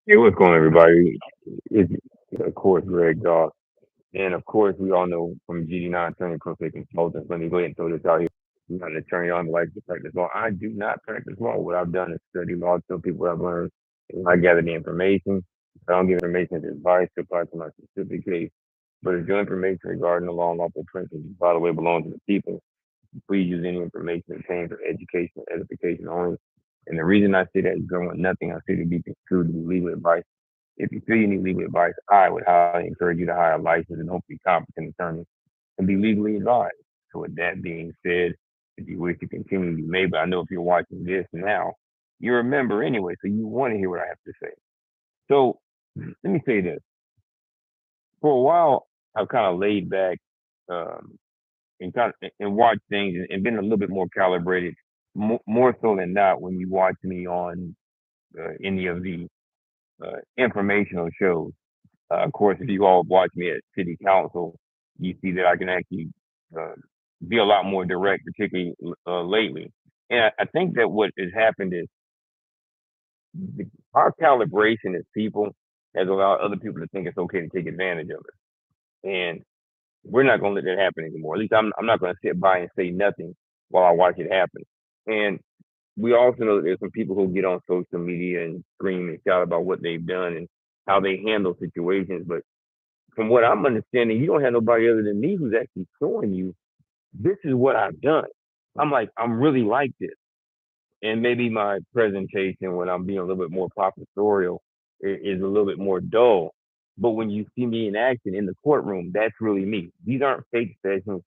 Hey, what's going on, everybody? It's, of course, Greg Doss. And of course, we all know from GD9 attorney conflict consultants. Let me go ahead and throw this out here. I'm not an attorney on the license to practice law. I do not practice law. What I've done is study law, tell people what I've learned, and I gather the information. I don't give information as advice to apply to my specific case. But if your information regarding the law and lawful principles, by the way, belong to the people, please use any information obtained for education and edification only. And the reason I say that is because I want nothing I say to be construed to be legal advice. If you feel you need legal advice, I would highly encourage you to hire a licensed and hopefully competent attorney and be legally advised. So with that being said, if you wish to continue, you may, but I know if you're watching this now, you're a member anyway, so you want to hear what I have to say. So let me say this. For a while, I've kind of laid back um, and watched things and been a little bit more calibrated, more so than not when you watch me on any of the informational shows. Of course, if you all watch me at City Council, you see that I can actually uh, be a lot more direct, particularly lately. And I think that what has happened is the, our calibration as people has allowed other people to think it's okay to take advantage of it. And we're not going to let that happen anymore. At least I'm not going to sit by and say nothing while I watch it happen. And we also know that there's some people who get on social media and scream and shout about what they've done and how they handle situations. But from what I'm understanding, you don't have nobody other than me who's actually showing you this is what I've done. I'm like, I'm really like this. And maybe my presentation when I'm being a little bit more professorial is a little bit more dull. But when you see me in action in the courtroom, that's really me. These aren't fake sessions.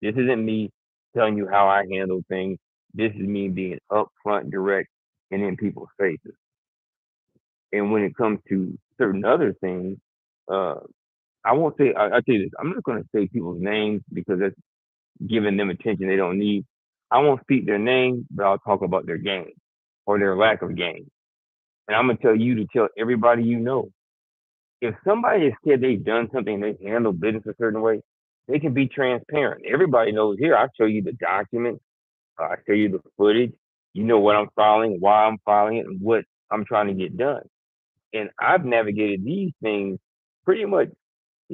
This isn't me telling you how I handle things. This is me being upfront, direct, and in people's faces. And when it comes to certain other things, uh, I won't say. I tell you this. I'm not going to say people's names because that's giving them attention they don't need. I won't speak their name, but I'll talk about their game or their lack of game. And I'm gonna tell you to tell everybody you know. If somebody has said they've done something, they handle business a certain way, they can be transparent. Everybody knows here. I show you the documents. I show you the footage. You know what I'm filing, why I'm filing it, and what I'm trying to get done. And I've navigated these things pretty much.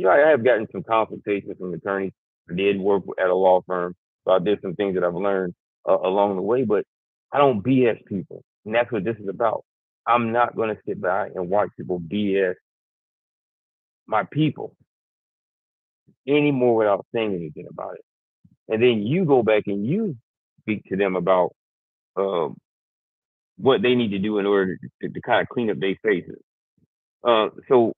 I have gotten some consultations from attorneys. I did work at a law firm, so I did some things that I've learned along the way. But I don't BS people, and that's what this is about. I'm not going to sit by and watch people BS my people anymore without saying anything about it. And then you go back and you speak to them about uh, what they need to do in order to kind of clean up their faces. So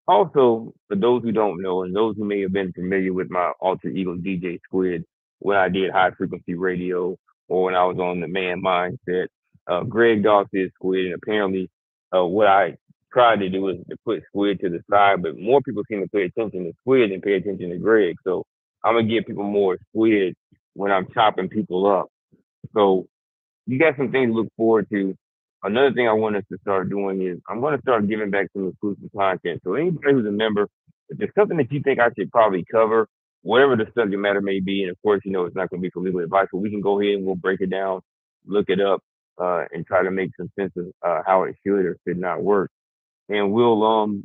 also, for those who don't know, and those who may have been familiar with my alter ego DJ Sqwyd, when I did high frequency radio or when I was on the man mindset, Greg Doss is Sqwyd, and apparently, what I tried to do is to put Sqwyd to the side, but more people seem to pay attention to Sqwyd than pay attention to Greg. So I'm gonna give people more Sqwyd when I'm chopping people up. So you got some things to look forward to. Another thing I want us to start doing is I'm going to start giving back some exclusive content. So anybody who's a member, if there's something that you think I should probably cover, whatever the subject matter may be, and of course, it's not going to be for legal advice, but we can go ahead and we'll break it down, look it up, and try to make some sense of how it should or should not work. And we'll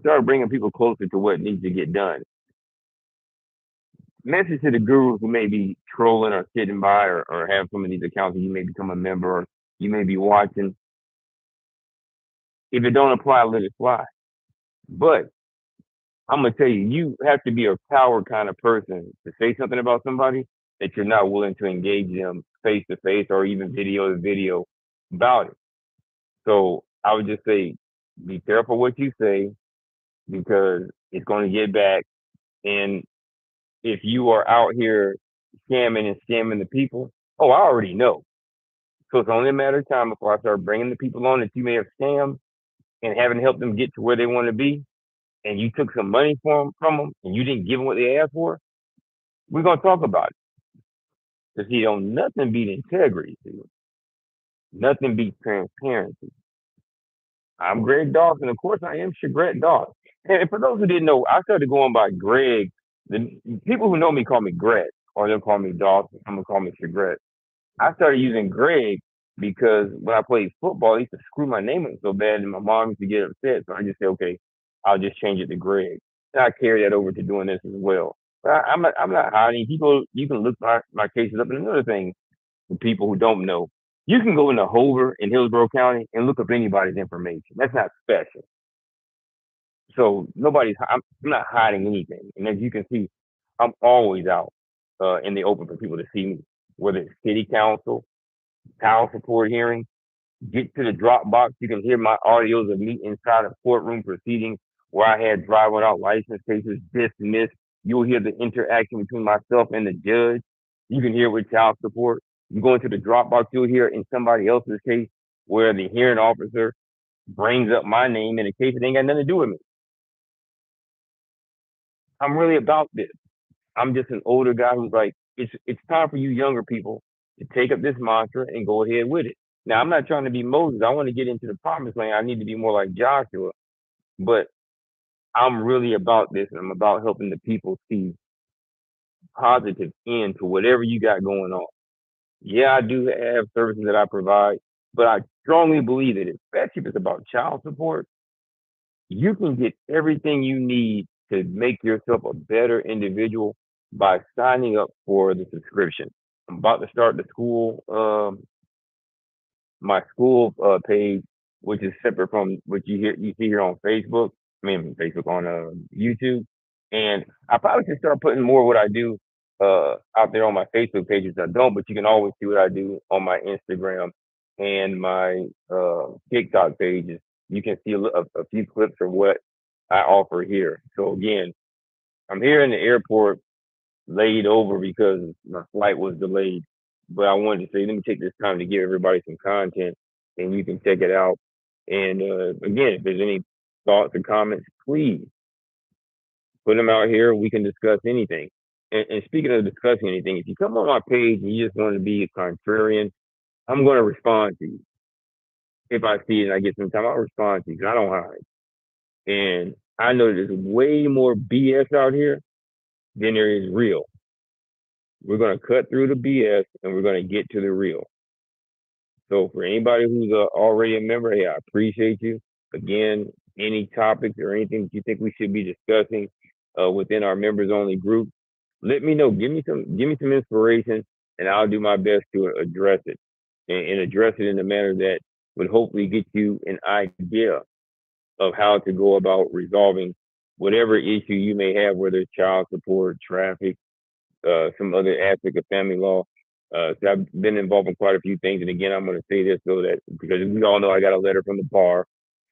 start bringing people closer to what needs to get done. Message to the gurus who may be trolling or sitting by or have some of these accounts and you may become a member or you may be watching. If it don't apply, let it fly. But I'm gonna tell you, you have to be a power kind of person to say something about somebody that you're not willing to engage them face to face or even video to video about it. So I would just say, be careful what you say because it's going to get back. And if you are out here scamming the people, oh, I already know. So it's only a matter of time before I start bringing the people on that you may have scammed and haven't helped them get to where they want to be, and you took some money from them, and you didn't give them what they asked for. We're gonna talk about it because nothing beat integrity. See? Nothing beats transparency. I'm Greg Doss, and of course I am Sqwyd Doss. And for those who didn't know, I started going by Greg. The people who know me call me Greg, or they'll call me Doss. Some will call me Sqwyd. I started using Greg because when I played football, I used to screw my name up so bad, and my mom used to get upset. So I just said, okay, I'll just change it to Greg. And I carry that over to doing this as well. But I'm not hiding. People, you can look my cases up. And another thing, for people who don't know, you can go into Hoover in Hillsborough County and look up anybody's information. That's not special. So I'm not hiding anything. And as you can see, I'm always out in the open for people to see me, whether it's city council, child support hearings. Get to the Dropbox. You can hear my audios of me inside of courtroom proceedings where I had driver without license cases dismissed. You'll hear the interaction between myself and the judge. You can hear with child support. You go into the Dropbox, you'll hear in somebody else's case where the hearing officer brings up my name in a case that ain't got nothing to do with me. I'm really about this. I'm just an older guy who's like, it's time for you younger people to take up this mantra and go ahead with it. Now, I'm not trying to be Moses. I want to get into the promised land. I need to be more like Joshua, but I'm really about this, and I'm about helping the people see positive end to whatever you got going on. Yeah, I do have services that I provide, but I strongly believe that, especially if it's about child support, you can get everything you need to make yourself a better individual by signing up for the subscription. I'm about to start the school, my school page, which is separate from what you see here on Facebook. I mean, Facebook on YouTube, and I probably should start putting more of what I do out there on my Facebook page, which I don't. But you can always see what I do on my Instagram and my TikTok pages. You can see a few clips of what I offer here. So again, I'm here in the airport laid over because my flight was delayed. But I wanted to say, let me take this time to give everybody some content, and you can check it out. And again, if there's any thoughts or comments, please put them out here. We can discuss anything. And speaking of discussing anything, if you come on my page and you just want to be a contrarian, I'm going to respond to you. If I see it and I get some time, I'll respond to you because I don't hide. And I know there's way more BS out here than there is real. We're going to cut through the BS and we're going to get to the real. So for anybody who's already a member, hey, I appreciate you. Again, any topics or anything that you think we should be discussing within our members only group, let me know. Give me some inspiration, and I'll do my best to address it and address it in a manner that would hopefully get you an idea of how to go about resolving whatever issue you may have, whether it's child support, traffic, some other aspect of family law. So I've been involved in quite a few things. And again, I'm going to say this so that because we all know I got a letter from the bar.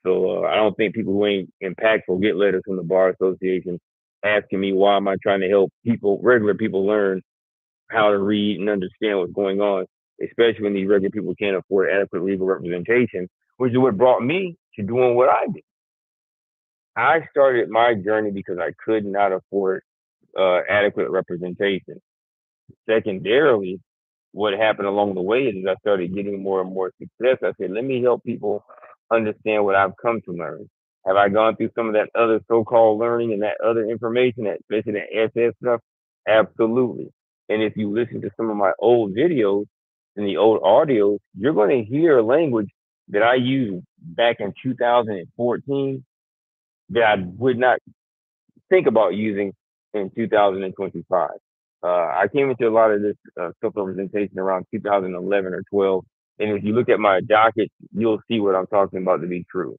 So I don't think people who ain't impactful get letters from the Bar Association asking me why am I trying to help people, regular people, learn how to read and understand what's going on, especially when these regular people can't afford adequate legal representation, which is what brought me to doing what I did. I started my journey because I could not afford adequate representation. Secondarily, what happened along the way is I started getting more and more success. I said, let me help people understand what I've come to learn. Have I gone through some of that other so-called learning and that other information, that especially that SF stuff? Absolutely. And if you listen to some of my old videos and the old audios, you're going to hear language that I used back in 2014 that I would not think about using in 2025. I came into a lot of this self-representation around 2011 or 12. And if you look at my docket, you'll see what I'm talking about to be true.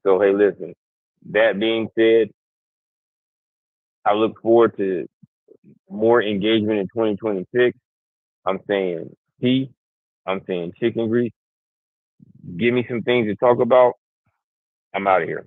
So, hey, listen, that being said, I look forward to more engagement in 2026. I'm saying peace. I'm saying chicken grease. Give me some things to talk about. I'm out of here.